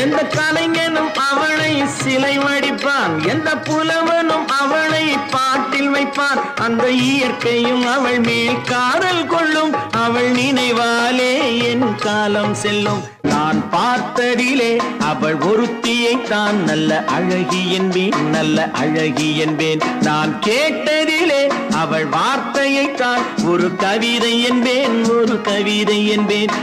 எந்த கலைஞனும் அவளை சிலை வடிப்பான், எந்த புலவனும் அவளை பாட்டில் வைப்பான். அந்த இயற்கையும் அவள் மேல் காதல் கொள்ளும், அவள் நினைவாலே என் காலம் செல்லும். நான் பார்த்ததிலே அவள் ஒருத்தியை தான் நல்ல அழகி என்பேன், நல்ல அழகி என்பேன். நான் கேட்டதிலே அவள் வார்த்தையை தான் ஒரு கவிதை என்பேன், ஒரு கவிதை என்பேன்.